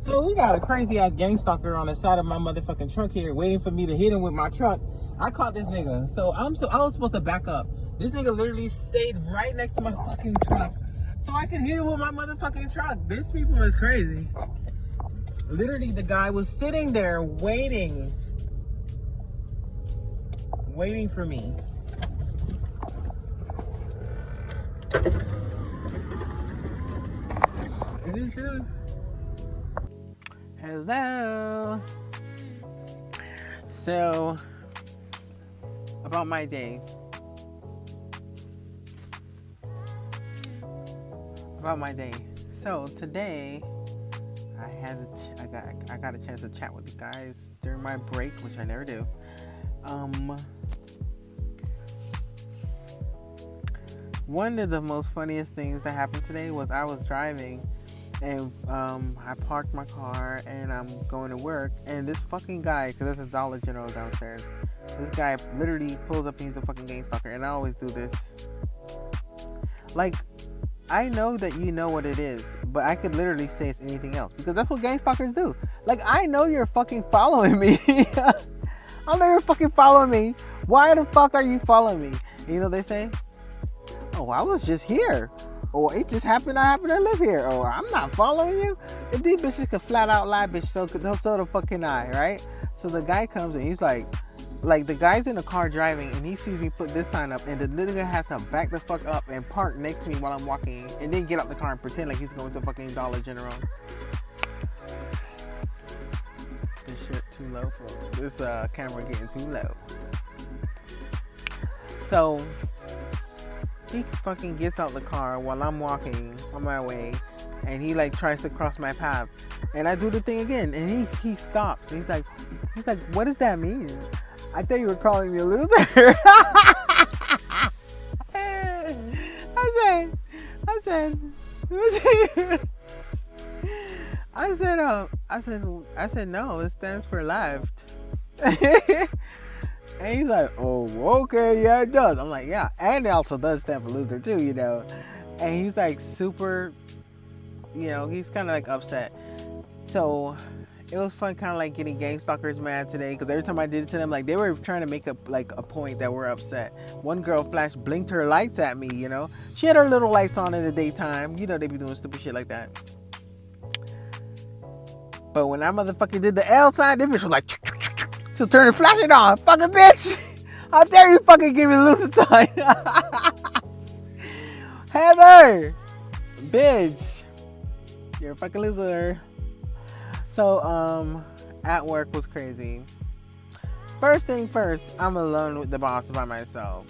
So we got a crazy ass gang stalker on the side of my motherfucking truck here, waiting for me to hit him with my truck. I caught this nigga, so I was supposed to back up. This nigga literally stayed right next to my fucking truck, so I could hit him with my motherfucking truck. This people is crazy. Literally, the guy was sitting there waiting for me. Is this dude? Hello. So, about my day. So today, I got a chance to chat with you guys during my break, which I never do. One of the most funniest things that happened today was I was driving. And I parked my car and I'm going to work, and this fucking guy, because there's a Dollar General downstairs, this guy literally pulls up and he's a fucking gang stalker, and I always do this. Like, I know that you know what it is, but I could literally say it's anything else, because that's what gang stalkers do. Like, I know you're fucking following me. I know you're fucking following me. Why the fuck are you following me? And you know what they say? Oh, I was just here. Or it just happened I happen to live here. Or I'm not following you. If these bitches could flat out lie, bitch, so the fucking I, right? So the guy comes and he's like the guy's in the car driving, and he sees me put this sign up, and the little guy has to back the fuck up and park next to me while I'm walking, and then get out the car and pretend like he's going to fucking Dollar General. This shit too low, folks. This camera getting too low. So he fucking gets out the car while I'm walking on my way, and he like tries to cross my path, and I do the thing again, and he stops. He's like, what does that mean? I thought you were calling me a loser. I said no, it stands for left. And he's like, oh, okay, yeah, it does. I'm like, yeah, and it also does stand for loser too, you know. And he's like super, you know, he's kind of like upset. So it was fun, kind of like getting gang stalkers mad today, because every time I did it to them, like, they were trying to make a point that we're upset. One girl blinked her lights at me, you know. She had her little lights on in the daytime. You know, they be doing stupid shit like that. But when I motherfucking did the L sign, this bitch was like, she'll turn the flashlight on. Fucking bitch! How dare you fucking give me the lucid sign? Heather! Bitch! You're a fucking loser. So, at work was crazy. First thing first, I'm alone with the boss by myself.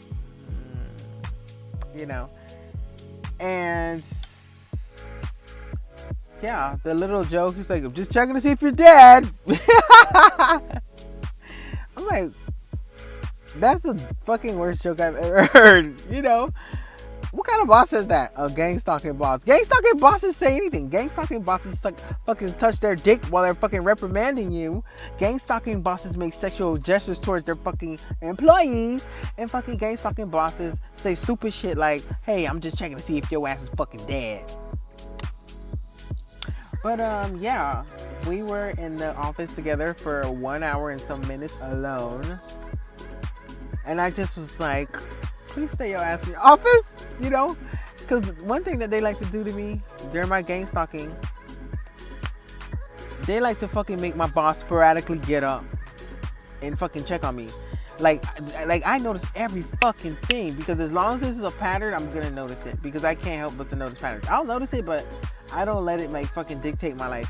You know. And yeah, the little joke, he's like, I'm just checking to see if you're dead. I'm like, that's the fucking worst joke I've ever heard, you know? What kind of boss says that? A gang stalking boss. Gang stalking bosses say anything. Gang stalking bosses fucking touch their dick while they're fucking reprimanding you. Gang stalking bosses make sexual gestures towards their fucking employees. And fucking gang stalking bosses say stupid shit like, hey, I'm just checking to see if your ass is fucking dead. But yeah, we were in the office together for 1 hour and some minutes alone. And I just was like, please stay your ass in your office, you know? Because one thing that they like to do to me during my gang stalking, they like to fucking make my boss sporadically get up and fucking check on me. Like I notice every fucking thing, because as long as this is a pattern, I'm gonna notice it, because I can't help but to notice patterns. I'll notice it, but I don't let it like fucking dictate my life.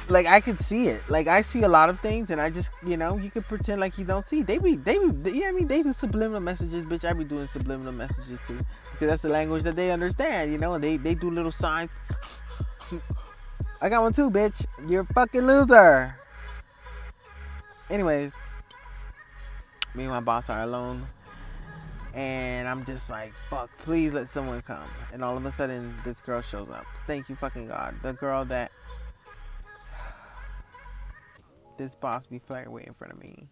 Like, I can see it. Like, I see a lot of things, and I just, you know, you can pretend like you don't see. They be, you know what I mean? They do subliminal messages, bitch. I be doing subliminal messages too, because that's the language that they understand, you know. And they do little signs. I got one too, bitch. You're a fucking loser. Anyways, me and my boss are alone, and I'm just like, fuck, please let someone come. And all of a sudden, this girl shows up. Thank you fucking God. The girl that this boss be flirting with in front of me.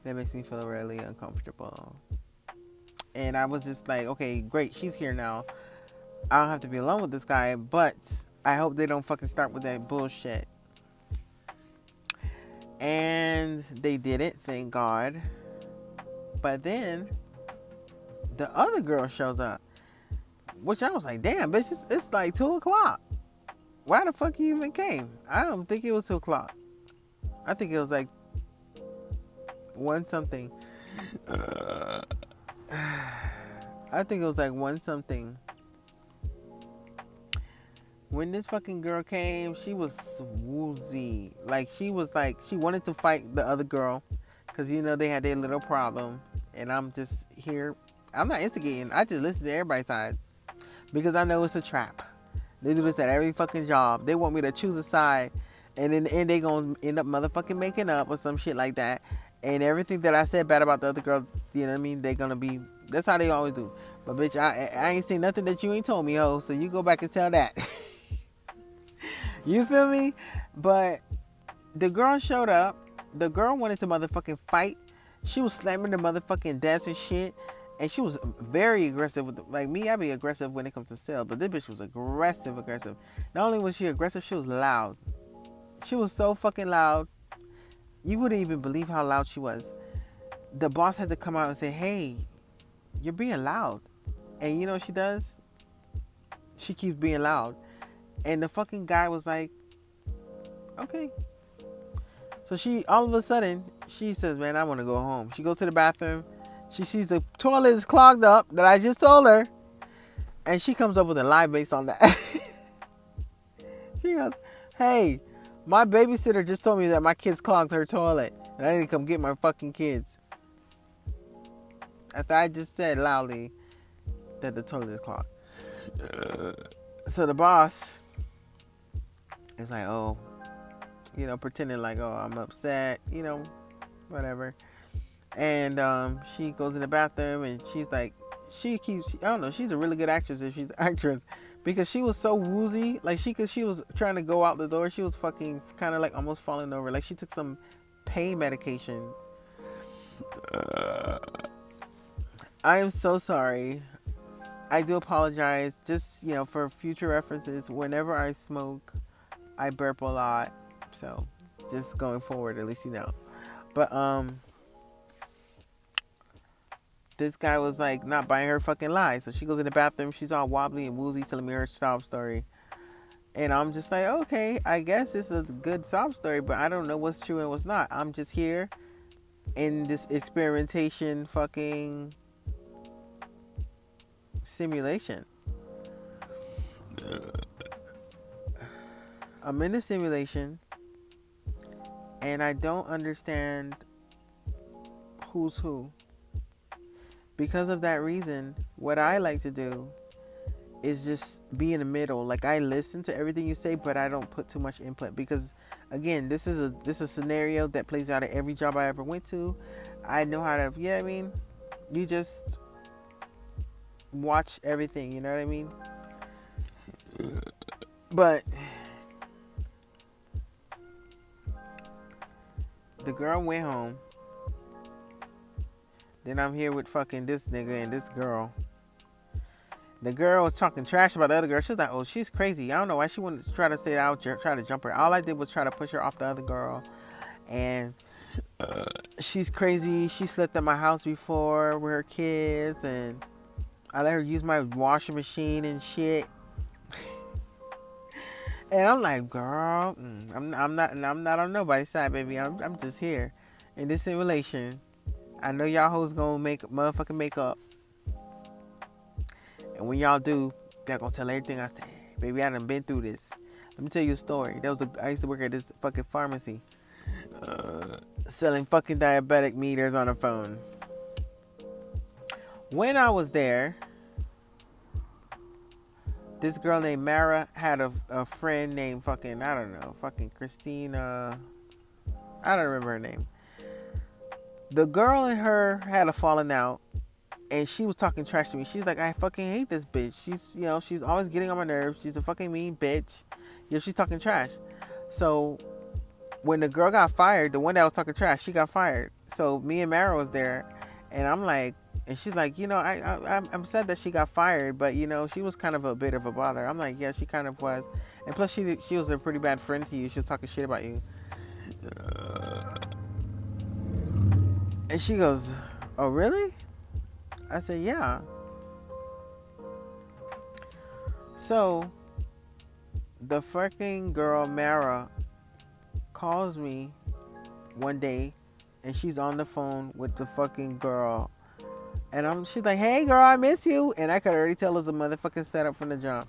That makes me feel really uncomfortable. And I was just like, okay, great, she's here now. I don't have to be alone with this guy, but I hope they don't fucking start with that bullshit. And they didn't, thank God. But then the other girl shows up, which I was like, damn, bitch, it's like 2 o'clock. Why the fuck you even came? I don't think it was 2 o'clock. I think it was like 1 something. I think it was like 1 something. When this fucking girl came, she was woozy. Like, she wanted to fight the other girl. Because, you know, they had their little problem. And I'm just here. I'm not instigating. I just listen to everybody's side. Because I know it's a trap. They do this at every fucking job. They want me to choose a side. And in the end, they going to end up motherfucking making up or some shit like that. And everything that I said bad about the other girl, you know what I mean? They're going to be... That's how they always do. But, bitch, I ain't seen nothing that you ain't told me, ho. So you go back and tell that. You feel me? But the girl showed up. The girl wanted to motherfucking fight. She was slamming the motherfucking desk and shit. And she was very aggressive. Like me, I be aggressive when it comes to sales. But this bitch was aggressive. Not only was she aggressive, she was loud. She was so fucking loud. You wouldn't even believe how loud she was. The boss had to come out and say, hey, you're being loud. And you know what she does? She keeps being loud. And the fucking guy was like, okay. So she, all of a sudden, she says, man, I want to go home. She goes to the bathroom. She sees the toilet is clogged up that I just told her. And she comes up with a lie based on that. She goes, hey, my babysitter just told me that my kids clogged her toilet. And I need to come get my fucking kids. After I just said loudly that the toilet is clogged. So the boss is like, oh, you know, pretending like, oh, I'm upset, you know, whatever. And she goes in the bathroom and she's like, I don't know, she's a really good actress if she's an actress. Because she was so woozy, like she was trying to go out the door. She was fucking kind of like almost falling over. Like she took some pain medication. I am so sorry. I do apologize. Just, you know, for future references, whenever I smoke, I burp a lot. So, just going forward, at least you know. But, this guy was like not buying her fucking lies. So she goes in the bathroom. She's all wobbly and woozy telling me her sob story. And I'm just like, okay, I guess it's a good sob story, but I don't know what's true and what's not. I'm just here in this experimentation fucking simulation. I'm in a simulation and I don't understand who's who. Because of that reason, what I like to do is just be in the middle. Like, I listen to everything you say, but I don't put too much input. Because, again, this is a scenario that plays out at every job I ever went to. I know how to, I mean, you just watch everything, you know what I mean? But the girl went home. Then I'm here with fucking this nigga and this girl. The girl was talking trash about the other girl. She was like, oh, she's crazy. I don't know why she wanted to try to stay out, try to jump her. All I did was try to push her off the other girl. And she's crazy. She slept at my house before with her kids. And I let her use my washing machine and shit. And I'm like, girl, I'm not on nobody's side, baby. I'm just here in this simulation. I know y'all hoes gonna make motherfucking makeup. And when y'all do, y'all gonna tell everything I say. Baby, I done been through this. Let me tell you a story. I used to work at this fucking pharmacy. Selling fucking diabetic meters on the phone. When I was there, this girl named Mara had a friend named fucking, I don't know, fucking Christina. I don't remember her name. The girl and her had a falling out, and she was talking trash to me. She's like, I fucking hate this bitch. She's always getting on my nerves. She's a fucking mean bitch. She's talking trash. So when the girl got fired, the one that was talking trash, she got fired. So me and Mara was there, and I'm like, And she's like, I'm sad that she got fired, but she was kind of a bit of a bother. I'm like, yeah, she kind of was, and plus she was a pretty bad friend to you. She was talking shit about you, and she goes, oh really? I said, yeah. So the fucking girl Mara calls me one day, and she's on the phone with the fucking girl. And she's like, hey girl, I miss you. And I could already tell it was a motherfucking setup from the jump.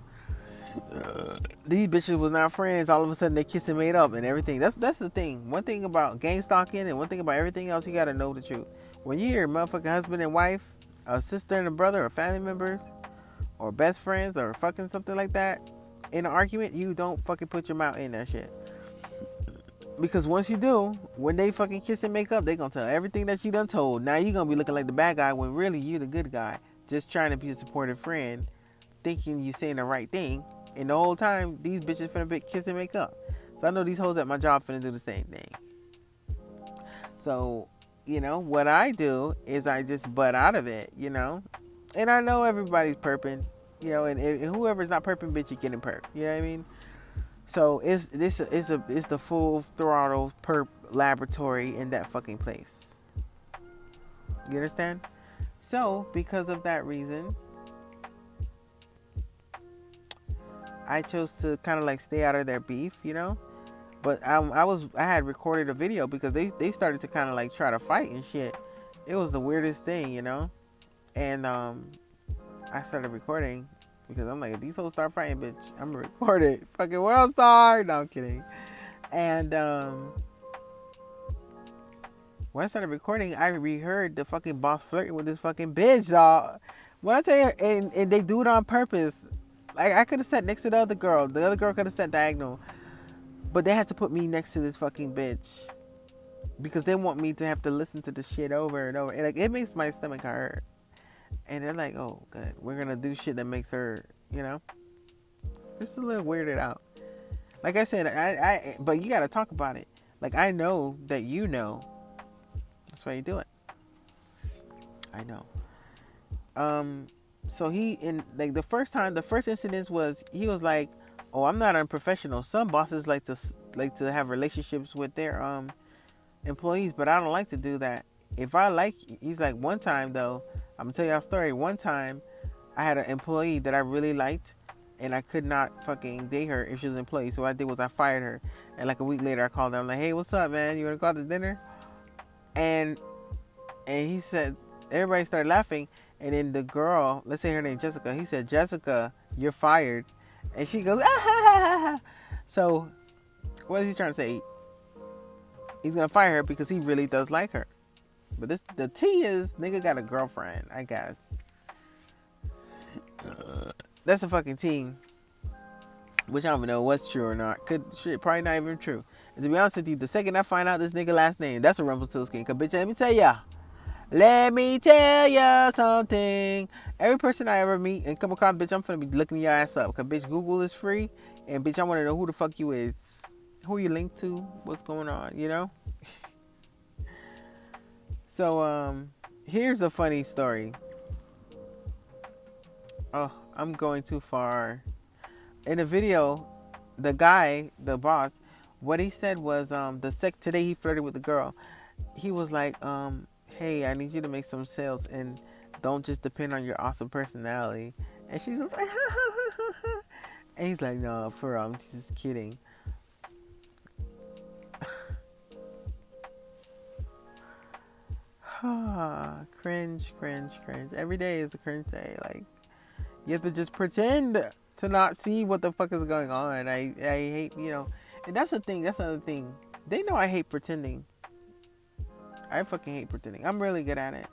These bitches was not friends. All of a sudden they kissed and made up and everything. That's the thing. One thing about gang stalking and one thing about everything else, you gotta know the truth. When you hear motherfucking husband and wife, a sister and a brother, or family members, or best friends, or fucking something like that, in an argument, you don't fucking put your mouth in that shit. Because once you do, when they fucking kiss and make up, they gonna tell everything that you done told. Now you gonna be looking like the bad guy when really you the good guy. Just trying to be a supportive friend, thinking you saying the right thing. And the whole time, these bitches finna kiss and make up. So I know these hoes at my job finna do the same thing. So, what I do is I just butt out of it, And I know everybody's perping, and whoever's not perping, bitch, you getting perp. You know what I mean? So it's the full throttle perp laboratory in that fucking place. You understand? So because of that reason, I chose to kind of like stay out of their beef, But I had recorded a video because they started to kind of like try to fight and shit. It was the weirdest thing, And I started recording. Because I'm like, if these hoes start fighting, bitch, I'm gonna record it. Fucking world star. No, I'm kidding. And when I started recording, I reheard the fucking boss flirting with this fucking bitch, dog. When I tell you, and they do it on purpose. Like, I could have sat next to the other girl. The other girl could have sat diagonal. But they had to put me next to this fucking bitch. Because they want me to have to listen to the shit over and over. And like, it makes my stomach hurt. And they're like, oh, good. We're going to do shit that makes her, just a little weirded out. Like I said, but you got to talk about it. Like, I know that you know. That's why you do it. I know. So the first incident was, he was like, oh, I'm not unprofessional. Some bosses like to have relationships with their, employees, but I don't like to do that. He's like, one time though, I'm gonna tell y'all a story. One time, I had an employee that I really liked, and I could not fucking date her if she was an employee. So what I did was I fired her, and like a week later, I called her. I'm like, hey, what's up, man? You wanna go out to dinner? And he said, everybody started laughing, and then the girl, let's say her name Jessica, he said, Jessica, you're fired, and she goes, ah. So what is he trying to say? He's gonna fire her because he really does like her. But the T is, nigga got a girlfriend, I guess. That's a fucking T. Which I don't even know what's true or not. Probably not even true. And to be honest with you, the second I find out this nigga last name, that's a Rumpelstiltskin. Cause bitch, let me tell ya something. Every person I ever meet and come across, bitch, I'm finna be looking your ass up. Cause bitch, Google is free. And bitch, I wanna know who the fuck you is. Who you linked to? What's going on, So, here's a funny story. Oh, I'm going too far. In the video, the guy, the boss, what he said was, today he flirted with the girl. He was like, hey, I need you to make some sales and don't just depend on your awesome personality. And she's like, and he's like, no, for real, I'm just kidding. Cringe. Every day is a cringe day. Like, you have to just pretend to not see what the fuck is going on. I hate, and that's the thing. That's another thing. They know I hate pretending. I fucking hate pretending. I'm really good at it.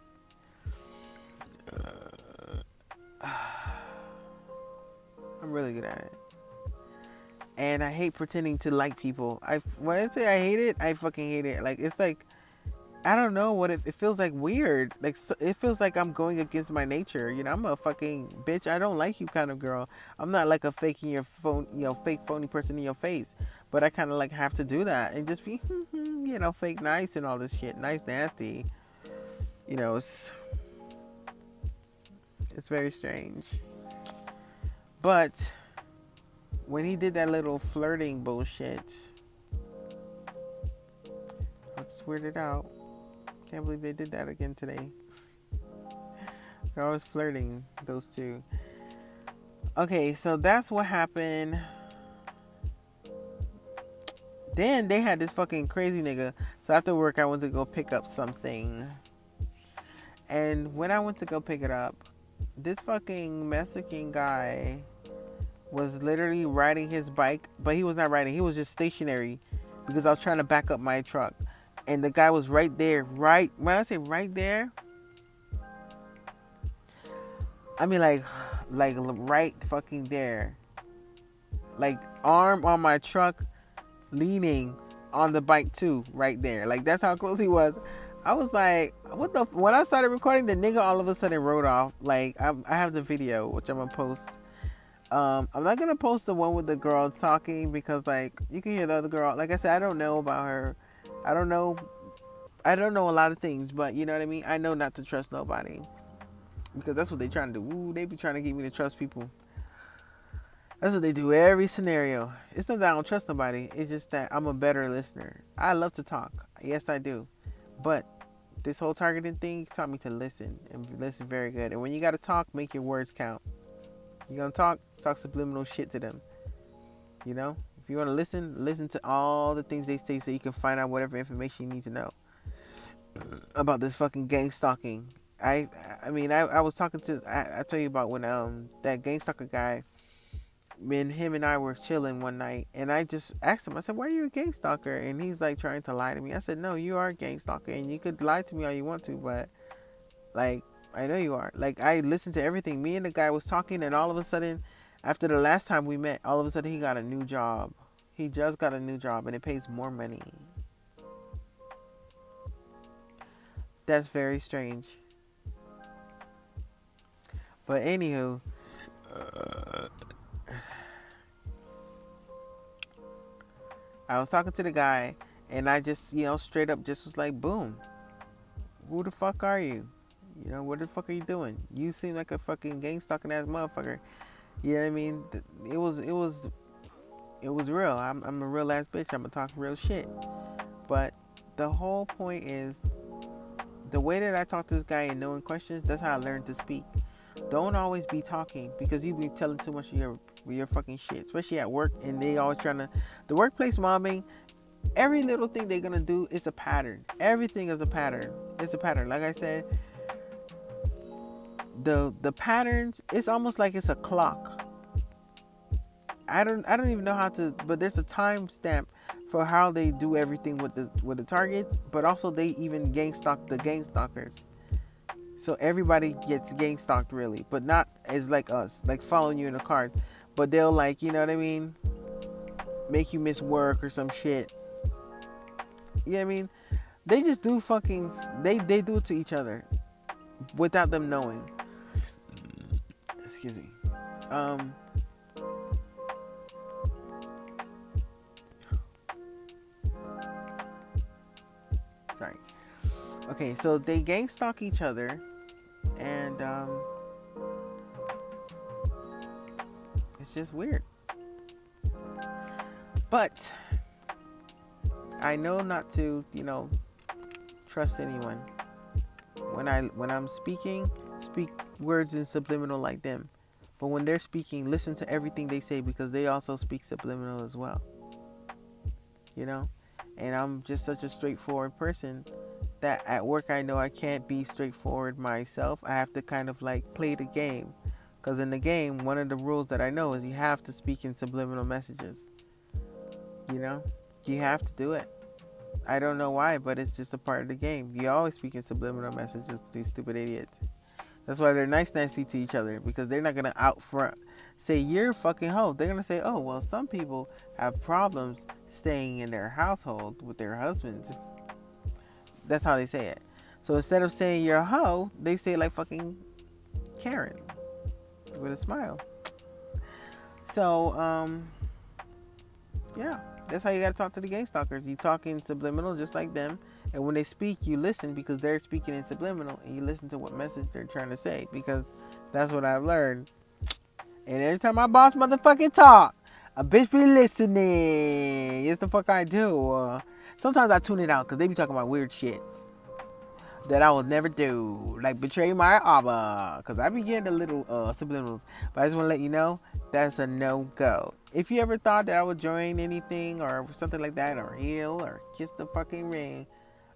I'm really good at it. And I hate pretending to like people. When I say I hate it, I fucking hate it. Like, it's like, I don't know what it feels like weird. Like, it feels like I'm going against my nature. I'm a fucking bitch. I don't like you kind of girl. I'm not like a fake phony person in your face. But I kind of like have to do that and just be, fake nice and all this shit. Nice, nasty. It's very strange. But when he did that little flirting bullshit, I just weirded out. Can't believe they did that again today. They're always flirting, those two. Okay, so that's what happened. Then they had this fucking crazy nigga. So after work, I went to go pick up something. And when I went to go pick it up, this fucking Mexican guy was literally riding his bike. But he was not riding. He was just stationary. Because I was trying to back up my truck. And the guy was right there. When I say right there, I mean like right fucking there. Like arm on my truck, leaning on the bike too, right there. Like that's how close he was. I was like, what the? When I started recording, the nigga all of a sudden rode off. Like I have the video, which I'm gonna post. I'm not gonna post the one with the girl talking because like you can hear the other girl. Like I said, I don't know about her. I don't know a lot of things, but you know what I mean. I know not to trust nobody because that's what they trying to do. Ooh, they be trying to get me to trust people. That's what they do every scenario. It's not that I don't trust nobody. It's just that I'm a better listener. I love to talk. Yes, I do. But this whole targeting thing taught me to listen and listen very good. And when you got to talk, make your words count. You're going to talk subliminal shit to them. You know? If you want to listen to all the things they say so you can find out whatever information you need to know about this fucking gang stalking. I mean, I was talking to, I tell you about when that gang stalker guy, him and I were chilling one night, and I just asked him, I said, why are you a gang stalker? And he's like trying to lie to me. I said, no, you are a gang stalker, and you could lie to me all you want to, but like, I know you are. Like, I listened to everything. Me and the guy was talking, and all of a sudden, after the last time we met, all of a sudden he got a new job. He just got a new job, and it pays more money. That's very strange. But anywho, I was talking to the guy, and I just, straight up just was like, boom. Who the fuck are you? What the fuck are you doing? You seem like a fucking gang stalking ass motherfucker. You know what I mean? It was real. I'm a real ass bitch. I'm gonna talk real shit. But the whole point is, the way that I talk to this guy and knowing questions, that's how I learned to speak. Don't always be talking because you be telling too much of your fucking shit, especially at work, and they always trying to, the workplace mobbing, every little thing they're gonna do is a pattern. Everything is a pattern. It's a pattern. Like I said, the patterns, it's almost like it's a clock. I don't even know how to, but there's a time stamp for how they do everything with the targets, but also they even gang stalk the gang stalkers. So everybody gets gang stalked really, but not as like us, like following you in a car. But they'll like, you know what I mean, make you miss work or some shit. You know what I mean? They just do fucking, they do it to each other without them knowing. Excuse me. Sorry. Okay, so they gang stalk each other, and it's just weird. But I know not to, trust anyone. When I'm speak words in subliminal like them. But when they're speaking, listen to everything they say because they also speak subliminal as well. And I'm just such a straightforward person that at work I know I can't be straightforward myself. I have to kind of like play the game. Because in the game, one of the rules that I know is you have to speak in subliminal messages. You have to do it. I don't know why, but it's just a part of the game. You always speak in subliminal messages to these stupid idiots. That's why they're nicey to each other, because they're not going to say you're a fucking hoe. They're going to say, oh, well, some people have problems staying in their household with their husbands. That's how they say it. So instead of saying you're a hoe, they say like fucking Karen with a smile. So, yeah, that's how you gotta talk to the gang stalkers. You talk in subliminal just like them, and when they speak, you listen because they're speaking in subliminal, and you listen to what message they're trying to say because That's what I've learned. And every time my boss motherfucking talk, a bitch be listening. Yes, the fuck I do. Sometimes I tune it out because they be talking about weird shit that I will never do. Like betray my Abba. Because I be getting a little subliminals. But I just want to let you know, that's a no-go. If you ever thought that I would join anything or something like that, or heal, or kiss the fucking ring,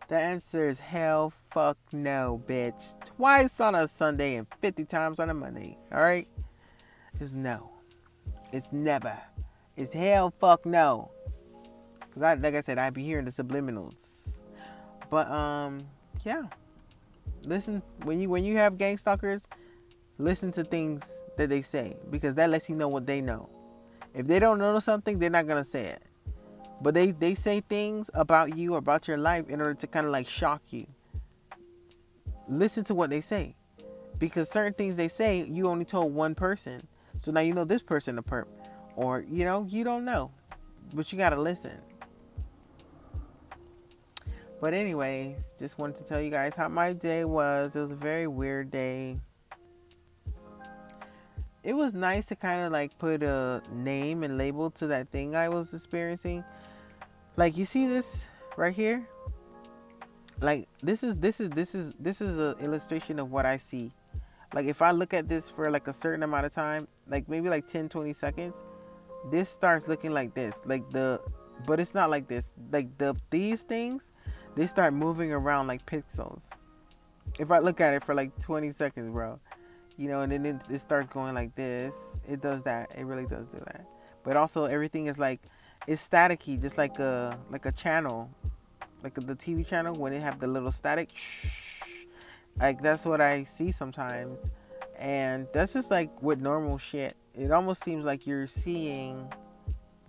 the answer is hell fuck no, bitch. Twice on a Sunday and 50 times on a Monday. Alright? It's no. It's never. It's hell fuck no. Cause like I said, I be hearing the subliminals. But yeah. Listen, when you have gang stalkers, listen to things that they say, because that lets you know what they know. If they don't know something, they're not gonna say it. But they say things about you or about your life in order to kind of like shock you. Listen to what they say, because certain things they say you only told one person, so now you know this person a perp, or you don't know, but you gotta listen. But anyways, just wanted to tell you guys how my day was. It was a very weird day. It was nice to kind of like put a name and label to that thing I was experiencing. Like, you see this right here? Like, this is a illustration of what I see. Like, if I look at this for like a certain amount of time, like maybe like 10-20 seconds, this starts looking like this. But it's not like this. Like these things, they start moving around like pixels. If I look at it for like 20 seconds, bro, and then it starts going like this. It does that. It really does do that. But also everything is like, it's staticky, just like a channel, like the TV channel when they have the little static. Like, that's what I see sometimes, and that's just like with normal shit. It almost seems like you're seeing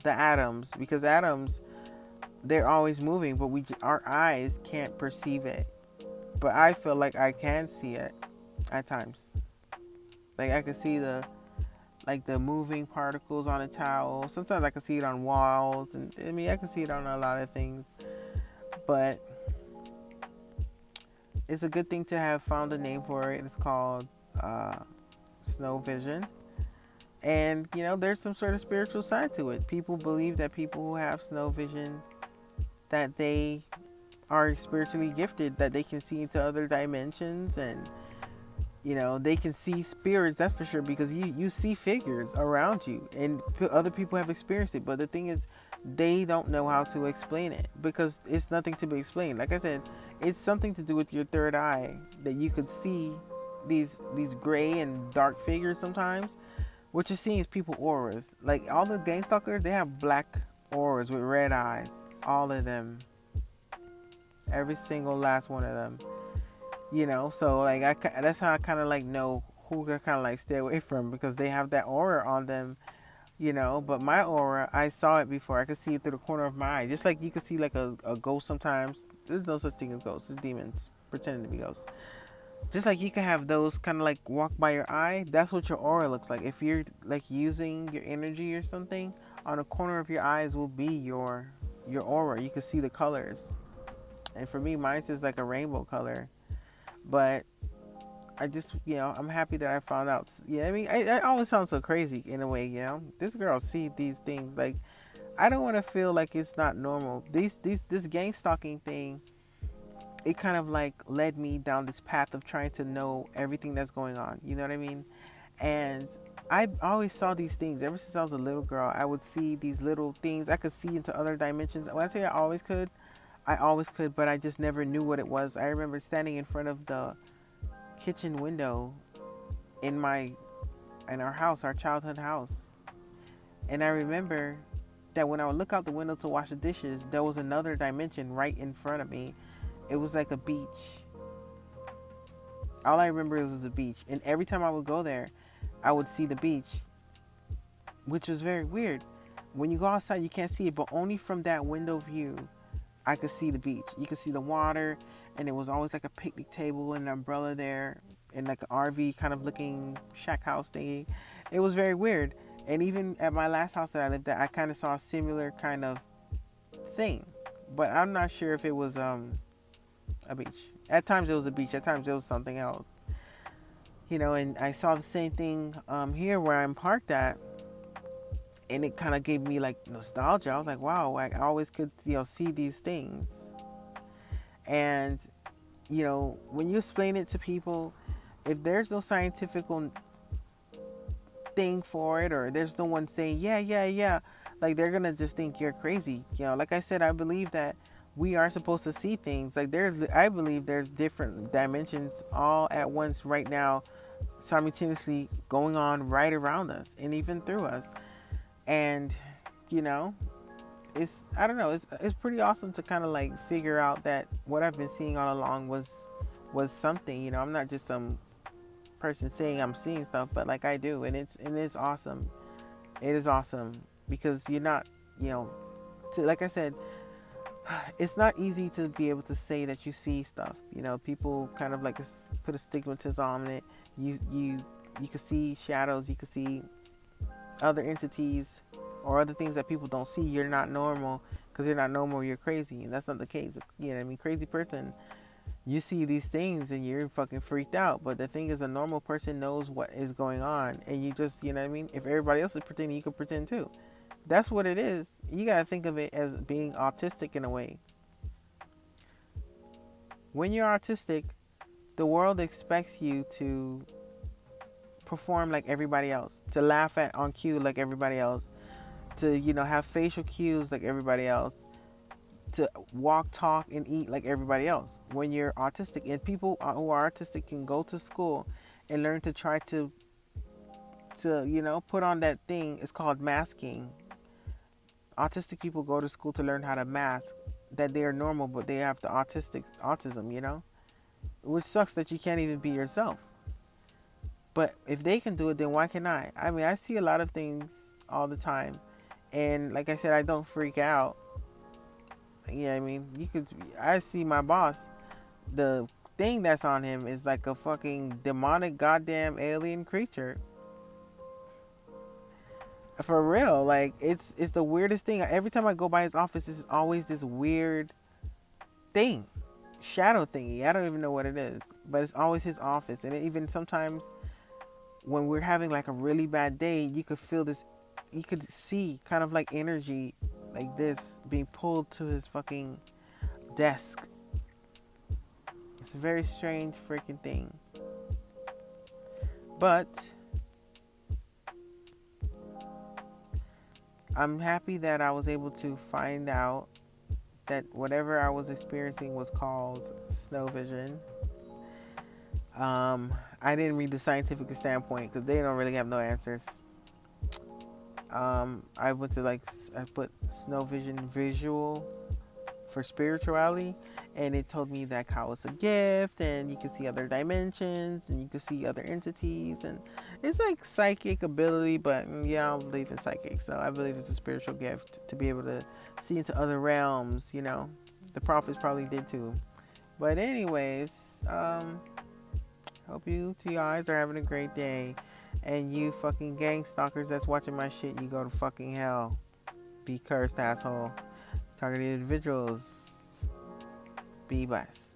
the atoms, because atoms, they're always moving, but our eyes can't perceive it. But I feel like I can see it at times. Like, I can see the moving particles on a towel. Sometimes I can see it on walls, and I mean, I can see it on a lot of things. But it's a good thing to have found a name for it. It's called snow vision. And, there's some sort of spiritual side to it. People believe that people who have snow vision, that they are spiritually gifted, that they can see into other dimensions, and they can see spirits, that's for sure, because you see figures around you, and other people have experienced it. But the thing is, they don't know how to explain it, because it's nothing to be explained. Like I said, it's something to do with your third eye, that you could see these gray and dark figures sometimes. What you're seeing is people auras. Like, all the gang stalkers, they have black auras with red eyes. All of them. Every single last one of them. So like that's how I kind of like know who to kind of like stay away from, because they have that aura on them. But my aura, I saw it before. I could see it through the corner of my eye, just like you could see like a ghost sometimes. There's no such thing as ghosts. It's demons pretending to be ghosts. Just like you can have those kind of like walk by your eye. That's what your aura looks like. If you're like using your energy or something, on the corner of your eyes will be your aura. You can see the colors. And for me, mine's just like a rainbow color. But I just, I'm happy that I found out. Yeah, I mean, it always sounds so crazy in a way, This girl see these things. Like, I don't want to feel like it's not normal. This gang stalking thing, it kind of like led me down this path of trying to know everything that's going on. You know what I mean? And I always saw these things. Ever since I was a little girl, I would see these little things. I could see into other dimensions. When I say I always could, but I just never knew what it was. I remember standing in front of the kitchen window in our house, our childhood house. And I remember that when I would look out the window to wash the dishes, there was another dimension right in front of me. It was like a beach. All I remember was a beach. And every time I would go there, I would see the beach, which was very weird. When you go outside, you can't see it, but only from that window view, I could see the beach. You could see the water, and it was always like a picnic table and an umbrella there, and like an RV kind of looking shack house thingy. It was very weird. And even at my last house that I lived at, I kind of saw a similar kind of thing. But I'm not sure if it was a beach. At times it was a beach. At times it was something else. You know, and I saw the same thing here where I'm parked at, and it kind of gave me like nostalgia. I was like, wow, like, I always could, see these things. And, when you explain it to people, if there's no scientific thing for it, or there's no one saying, yeah, yeah, yeah, like, they're gonna just think you're crazy. Like I said, I believe that we are supposed to see things. Like, I believe there's different dimensions all at once right now, simultaneously going on right around us and even through us. And, you know, I don't know, it's pretty awesome to kind of like figure out that what I've been seeing all along was something. I'm not just some person saying I'm seeing stuff, but like I do, and it's awesome. It is awesome because you're not, like I said, it's not easy to be able to say that you see stuff. People kind of like put a stigmatism on it. You can see shadows, you can see other entities or other things that people don't see. You're not normal. Because you're not normal, you're crazy. And that's not the case. Crazy person, you see these things and you're fucking freaked out. But the thing is, a normal person knows what is going on. And you just, if everybody else is pretending, you can pretend too. That's what it is. You gotta think of it as being autistic in a way. When you're autistic, the world expects you to perform like everybody else, to laugh at on cue like everybody else, to have facial cues like everybody else, to walk, talk, and eat like everybody else. When you're autistic, and people who are autistic can go to school and learn to try to put on that thing. It's called masking. Autistic people go to school to learn how to mask that they are normal, but they have the autism. Which sucks that you can't even be yourself. But if they can do it, then why can't I? I mean, I see a lot of things all the time, and like I said, I don't freak out. I see my boss. The thing that's on him is like a fucking demonic goddamn alien creature. For real, like it's the weirdest thing. Every time I go by his office, it's always this weird thing, shadow thingy. I don't even know what it is, but it's always his office. And even sometimes when we're having like a really bad day, you could feel this. You could see kind of like energy like this being pulled to his fucking desk. It's a very strange freaking thing. But I'm happy that I was able to find out that whatever I was experiencing was called snow vision. I didn't read the scientific standpoint because they don't really have no answers. I went to I put snow vision visual for spirituality, and it told me that how it's a gift, and you can see other dimensions, and you can see other entities, and it's like psychic ability. But yeah, I don't believe in psychic, so I believe it's a spiritual gift to be able to see into other realms. The prophets probably did too. But anyways, hope you two guys are having a great day. And you fucking gang stalkers that's watching my shit, you go to fucking hell. Be cursed, asshole. Targeted individuals. Be blessed.